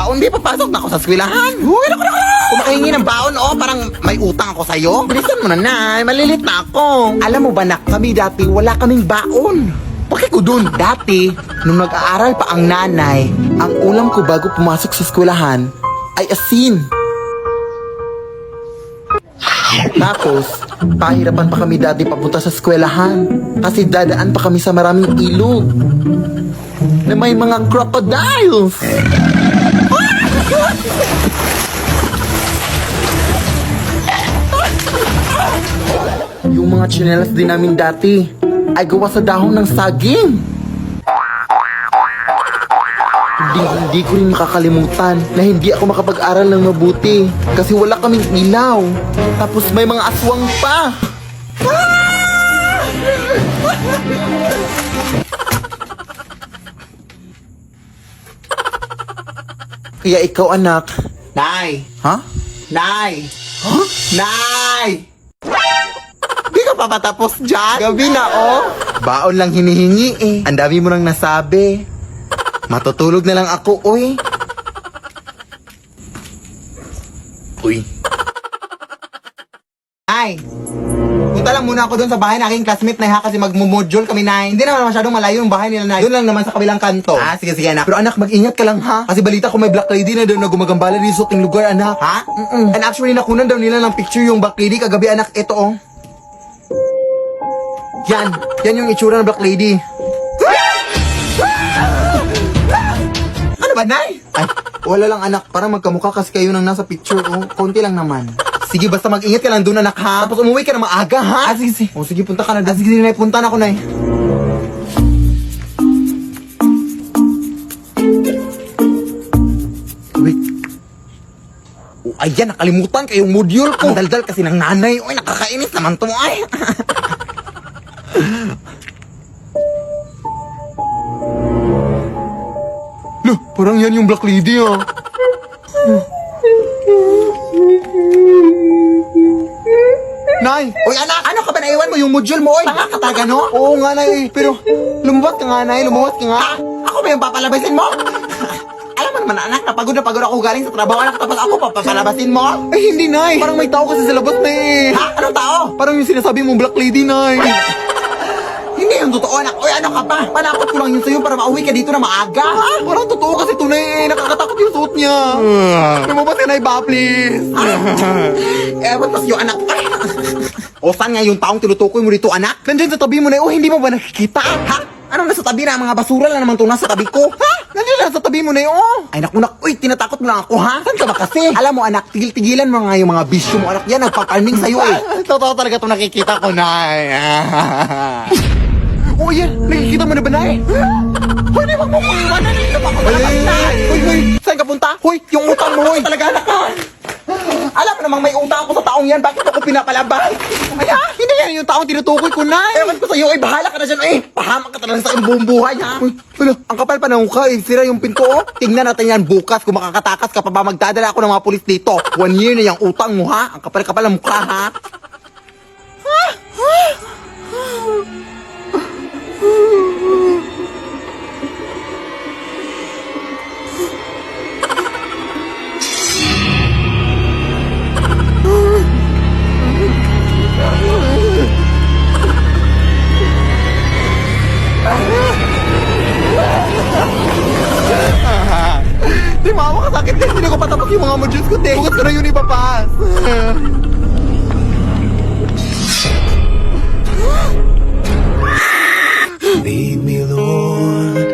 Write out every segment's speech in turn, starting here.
baon, di papasok na ako sa eskwelahan. Uy, naku. Kumakahingi ng baon, parang may utang ako sa'yo. Bilisan mo na, Nay, malilit na ako. Alam mo ba, nak, kami dati wala kaming baon. Bakit ko dun? Dati, nung nag-aaral pa ang nanay, ang ulam ko bago pumasok sa eskwelahan ay asin. Tapos, pahirapan pa kami dati papunta sa eskwelahan kasi dadaan pa kami sa maraming ilog na may mga crocodiles. Yung mga tsinelas din namin dati ay gawa sa dahon ng saging. Hindi ko rin makakalimutan na hindi ako makapag-aral ng mabuti kasi wala kaming ilaw. Tapos may mga aswang pa. Kaya ikaw, anak. Nay! Ha? Nay! Ha? Nay! Di ka pa patapos dyan? Gabi na, Baon lang hinihingi, Ang dami mo nang nasabi. Matutulog na lang ako, Uy. Nay! Punta lang muna ako doon sa bahay ng aking classmate, Nay, ha? Kasi magmumodule kami, Nay. Hindi naman masyadong malayo yung bahay nila, Nay. Doon lang naman sa kabilang kanto. Sige, anak. Pero anak, mag-ingat ka lang, ha? Kasi balita ko may black lady na doon na gumagambala dito sa ating lugar, anak. Ha? And actually, nakunan daw nila ng picture yung black lady kagabi, anak. Ito, Yan yung itsura ng black lady. Ano ba, Nay? Ay, wala lang, anak. Parang magkamukha kasi kayo nang nasa picture, Konti lang naman. Sige, basta mag-ingat ka lang doon, anak, ha? Tapos umuwi ka na maaga, ha? Sige. Sige, punta ka na. Sige, Nay. Punta na ako, Nay. Wait. Ayan, nakalimutan kayong module ko. Ang daldal kasi ng nanay. Uy, nakakainis naman to, ay. Loh, parang yan yung black lady, Nay! Uy, anak! Ano ka ba, naiwan mo yung module mo, oy? Pakakataga, no? Oo nga, Nay. Pero, lumabas ka nga, Nay. Lumabas ka nga. Ha? Ako ba yung papalabasin mo? Alam mo naman, anak, napagod na pagod ako galing sa trabaho, anak, tapos ako papalabasin mo? Ay, hindi, Nay. Parang may tao kasi sa labas, Nay. Ha? Anong tao? Parang yung sinasabi mong black lady, Nay. Hindi yung totoo, anak. Uy, ano ka pa? Panakot ko lang yun sa'yo para mauwi ka dito na maaga. Ha? Parang totoo kasi tunay, nakakatakot yung suot niya. Lumabas ka, Nay, ba, please? Ewan pa sa'yo, anak. O, saan nga yung taong tinutukoy mo dito, anak? Nandiyan sa tabi mo, Nay. O, hindi mo ba nakikita? Ha? Anong nasa tabi na? Mga basura lang naman itong nasa tabi ko. Ha? Nandiyan lang sa tabi mo, Nay. O. Ay, naku. Uy, tinatakot mo lang ako, ha? Saan ka ba kasi? Alam mo, anak, tigil-tigilan mo nga yung mga bisyo mo, anak. Yan, nagpakalming sa'yo, Totoo talaga itong nakikita ko, Nay. Oh, yan. Nakikita mo na ba, Nay? Hoy, di ba mo kung iwanan? Hindi na ba ako malabas? Hoy. Saan ka punta? Hoy, yung utang mo, hoy. Talaga, anak, ha? Alam mo namang may utang ako sa taong yan. Bakit ako pinapalabas? Ay, ha? Hindi yan yung taong tinutukoy ko, Nay. Ewan ko sa'yo, bahala ka na dyan, Pahamak ka talaga sa iyong buong buhay, ha? Uy, wala. Ang kapal pa ng mukha, Sira yung pinto, Tingnan natin yan bukas kung makakatakas ka pa ba magdadala ako ng mga pulis dito. 1 year na yung utang mo, ha? Ang kapal-kapal ng mukha, ha? Di mama ka sakit din. Hindi ko patapos yung mga modules ko, te. Bukas ko na yun ipapas. Lead me, Lord.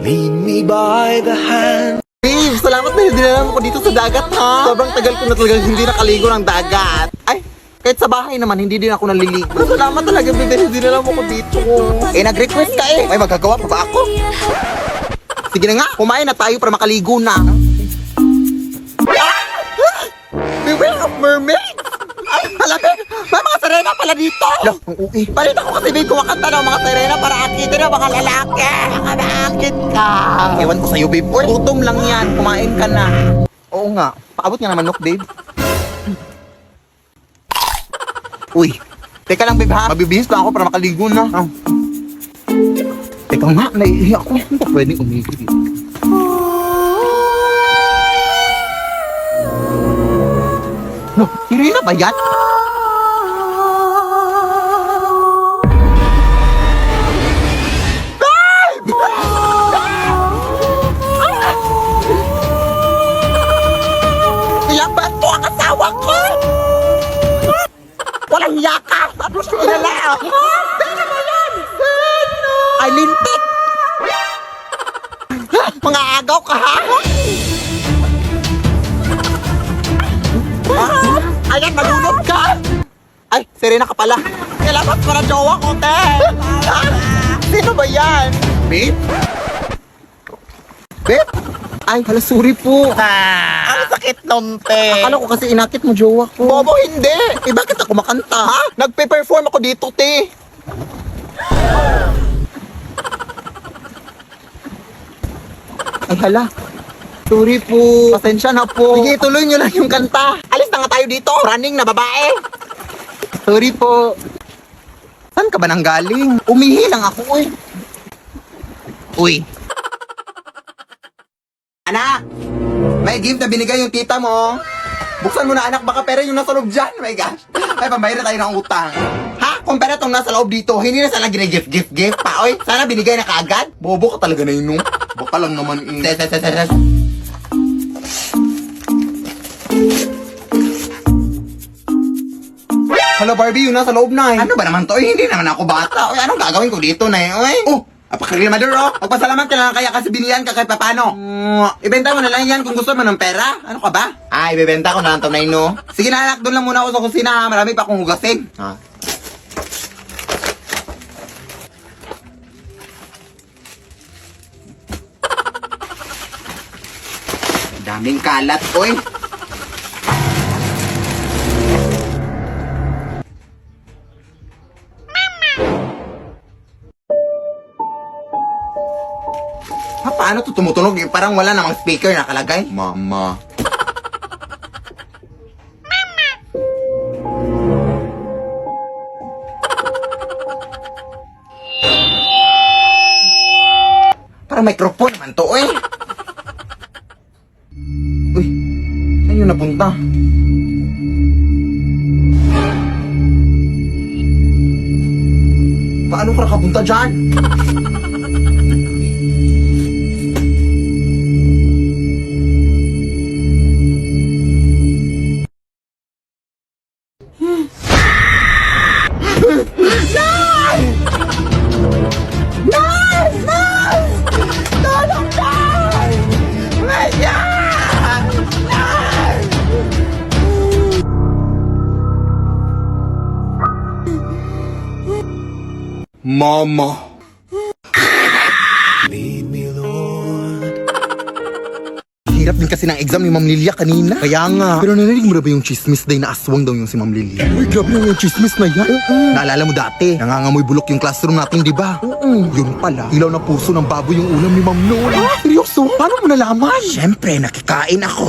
Lead me by the hand. Babe, salamat na dinala mo ko dito sa dagat, ha? Sobrang tagal ko na talagang hindi nakaligo ng dagat. Ay, kahit sa bahay naman, hindi din ako naliligo. Salamat talaga, babe, dinala mo ko dito. Nag-request ka, May magagawa pa ba ako? Sige na nga, kumain na tayo para makaligo na. Beware of mermaids! Ay, halabi! May mga sirena pala dito! Loh, ang uwi. Balita ko kasi babe, kumakanta ng mga sirena para akitin ng mga lalaki. Baka naakit ka. Ewan ko sa'yo, babe. Uy, gutom lang yan. Kumain ka na. Oo nga. Paabot nga naman, babe. Uy, teka lang, babe, ha? Mabibihis lang ako para makaligo na. Teka nga, naiiyak ako. Hindi pa pwedeng umigil. No, si Rina ba yan? Kaya ba ito ang asawa ko? Walang yaka! Tapos kinala! Sino ba yan? Ay, lintik! Mga agaw ka, ha? Ayan, nalunod ka! Ay, Serena ka pala. Kailangan para jowa ko, te! Sino ba yan? Babe? Babe? Ay, hala, sorry po. Ang sakit nun, te. Akala ko kasi inakit mo jowa ko. Bobo, hindi! Eh, bakit ako makanta? Ha? Nagpe-perform ako dito, te. Ay, hala. Sorry po. Pasensya na po. Sige, tuloy nyo lang yung kanta. Alis na nga tayo dito. Running na babae. Sorry po. Saan ka ba nang galing? Umihi lang ako, eh. Uy. Anak! May gift na binigay yung tita mo. Buksan mo na, anak. Baka pera yung nasa loob dyan. Oh my gosh. Ay, pambayad na tayo ng utang. Ha? Kung pera tong nasa loob dito, hindi na sana gine-gift pa. Oy, sana binigay na kaagad. Bobo ka talaga na yun, no? Baka lang naman, eh. Ses. Hala, Barbie, yun nasa loob na, eh. Ano ba naman to? Eh, hindi naman ako bata. Oy, anong gagawin ko dito na, eh? Oy. Oh, apakarimador, oh. Magpasalamat ka lang kaya kasi binilihan ka kahit papano. Ibenta mo na lang yan kung gusto mo ng pera. Ano ka ba? Ah, ibebenta ko na lang to, Nay, no? Sige na, anak, doon lang muna ako sa kusina. Marami pa akong hugasin. Ha? Daming kalat, oy. Ha, paano to tumutunog? Eh, parang wala namang speaker nakalagay. Mama. Parang microphone naman to, eh. Uy, saan yun napunta? Paano ka nakapunta dyan? Mama. Lead me, Lord. Hirap din kasi ng exam ni Ma'am Lilia kanina. Kaya nga. Pero narinig mo na ba yung chismis day na aswang daw yung si Ma'am Lilia? Uy, grabe na yung chismis na yan. Naalala mo dati, nangangamoy bulok yung classroom natin, di ba? Yun pala, ilaw na puso ng baboy yung ulam ni Ma'am Noon. Seryoso? Paano mo nalaman? Siyempre, nakikain ako.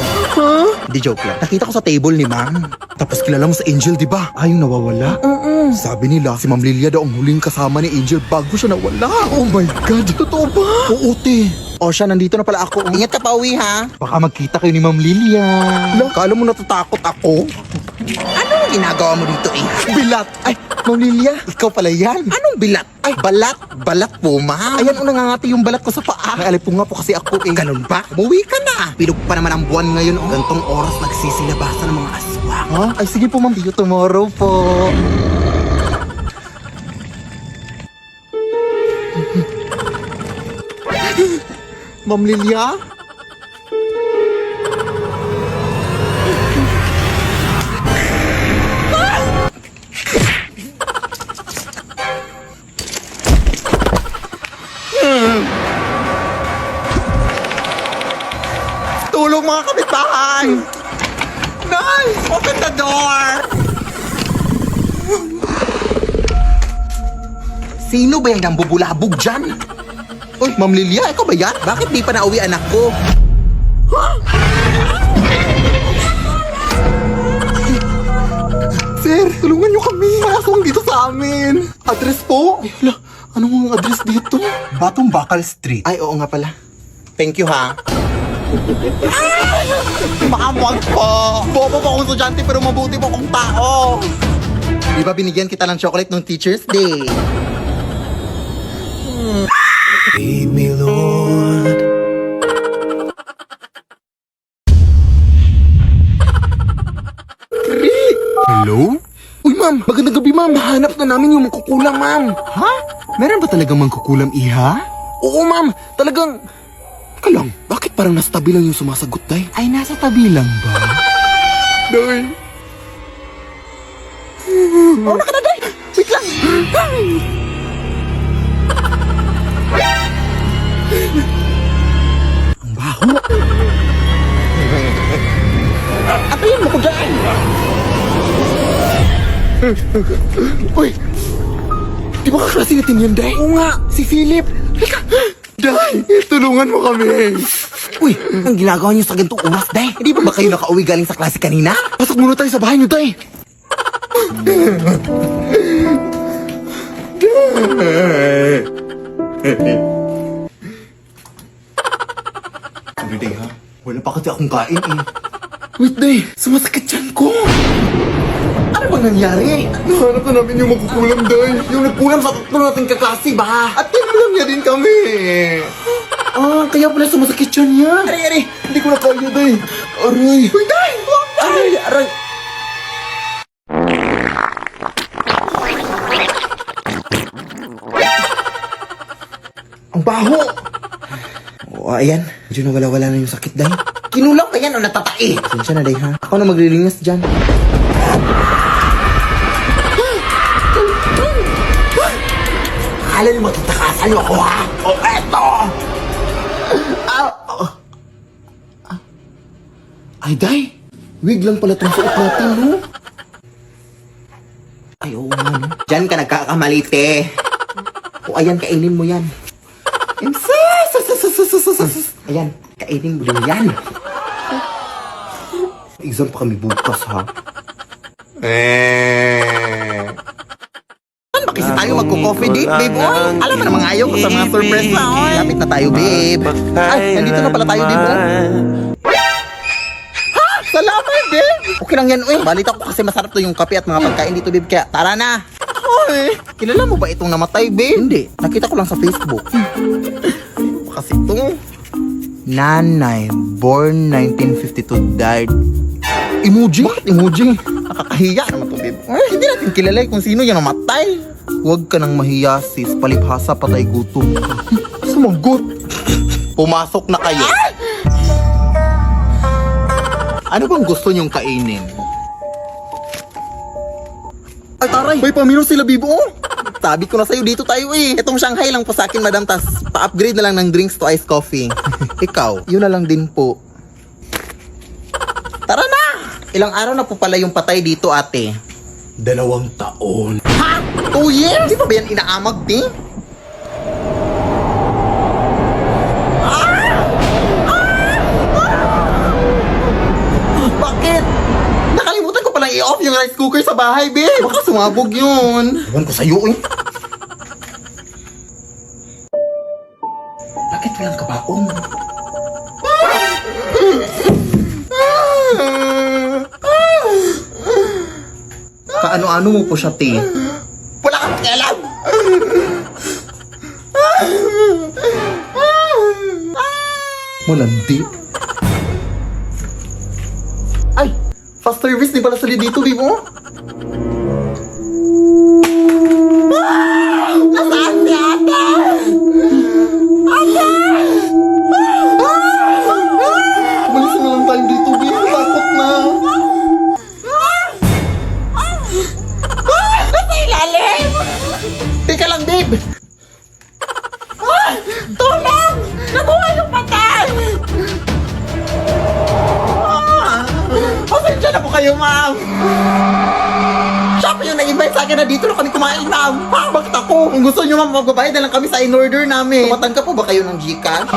Di joke lang. Nakita ko sa table ni Ma'am. Tapos kilala mo sa Angel, di ba? Ay, yung nawawala? Sabi nila, si Ma'am Lilia daw ang huling kasama ni Angel bago siya nawala. Oh my God, totoo ba? Oo, te. O siya, nandito na pala ako. Ingat ka pa uwi, ha? Baka magkita kayo ni Ma'am Lilia. Kala mo natatakot ako? Anong ginagawa mo dito, eh? Bilat! Ay, Ma'am Lilia, ikaw pala yan. Anong bilat? Ay, balat. Balat po, ma. Ayan, nangangati yung balat ko sa paa. May alipong nga po kasi ako, eh. Ganun ba? Umuwi ka na. Pilog pa naman ang buwan ngayon. Oh. Gantong oras nagsisilabasan ng mga aswang. Ha? Ay, sige po, Ma'am. See you tomorrow po. Ma'am Lilia? Tulong mga kapitbahay! Nice! Open the door! Sino ba yung nambubulabog dyan? Uy, Ma'am Lilia, ikaw ba yan? Bakit di pa nauwi anak ko? Ha? Sir, tulungan niyo kami. May aswang dito sa amin. Address po? Ay, hala, anong address dito? Batong Bakal Street. Ay, oo nga pala. Thank you, ha? Ma'am, wag po. Bobo po akong estudyante pero mabuti po akong tao. Di ba binigyan kita ng chocolate nung Teacher's Day? Lead me, Lord. Hello? Uy, ma'am. Magandang gabi, ma'am. Hanap na namin yung mangkukulam, ma'am. Ha? Meron ba talagang mangkukulam, iha? Oo, ma'am. Talagang... Teka lang, bakit parang nasa tabi lang yung sumasagot, Day? Ay, nasa tabi lang ba? Day. Oh, naka na, Day. Wait lang. Ang baho. Atayin mo ko dyan. Uy! Di ba kaklase natin yan, Day? Oo nga, si Philip. Halika! Day, tulungan mo kami. Uy, ang ginagawa niyo sa ganitong oras, Day? Hindi ba kayo nakauwi galing sa klase kanina? Pasok muna tayo sa bahay niyo, Day. Sabi, Day, ha? Wala pa kasi akong kain, eh. Wait, Day, sumasakit dyan ko. Ano bang nangyari? Nahanap na namin yung makukulam, Day. Yung nagkulam sa tatlo nating kaklase ba? At tinulang niya din kami. Ah, kaya pala sumasakit siya niya. Aray. Hindi ko na kaya, Day. Aray. Uy, Day! Aray. Ang baho. O, ayan. Medyo nawala-wala na yung sakit, Day. Kinulang ka yan o natatai? Sensya na, Day, ha? Ako na maglilinis dyan. Akala niyo magtatakasan niyo ako, ha? O, eto! Ay, Day! Wig lang pala itong suot natin, no? Ay, oo nga, no? Diyan ka nagkakamalite. O, ayan, kainin mo yan. Ayan, kainin mo din yan. Exam pa kami bukas, ha? Kasi tayo magko-coffee date, babe. Oy, alam mo namang ayaw ko sa mga surprise na, oy. Lapit na tayo, babe. Ay, nandito na pala tayo, babe. Ha? Salamat, babe. Okay lang yan, oy. Balita ko kasi masarap to yung kape at mga pagkain dito, babe. Kaya tara na. Oy, kilala mo ba itong namatay, babe? Hindi. Nakita ko lang sa Facebook. Kasi ito. Nanay, born 1952, died. Emoji? Bakit emoji? Nakakahiya naman to, babe. Ay, hindi natin kilala kung sino yung namatay. Huwag ka nang mahiya, sis. Palibhasa, patay gutom. Sumagot. Pumasok na kayo. Ano bang gusto niyong kainin? Ay, taray. May pamino sila, Bibo. Sabi ko na sa'yo, dito tayo eh. Itong Shanghai lang po sa akin, madam. Tas pa-upgrade na lang ng drinks to iced coffee. Ikaw, yun na lang din po. Tara na! Ilang araw na po pala yung patay dito, ate? 2 taon. Ha? 2 years? Di ba ba yan inaamag, di? Bakit? Nakalimutan ko palang i-off yung rice cooker sa bahay, babe. Baka sumabog yun. Ewan ko sa'yo, eh. Bakit walang kabaong? Kaano-ano mo po siya, te? Wala kang pakialam! Malandi. Ay! Fast service, di pala sali dito, di mo? Nasaan si ate? Ate! Umalis na lang tayo dito, di. Takot na. Ilalim! Teka lang, babe! Tulong! Nabuhay yung patay! Pasensya na po kayo, ma'am! Siya pa yung nag-invite sa akin na dito na kami kumain, ma'am! Ha? Bakit ako? Kung gusto nyo, ma'am, magbabayad na lang kami sa in-order namin. Tumatan ka po ba kayo ng Gcash?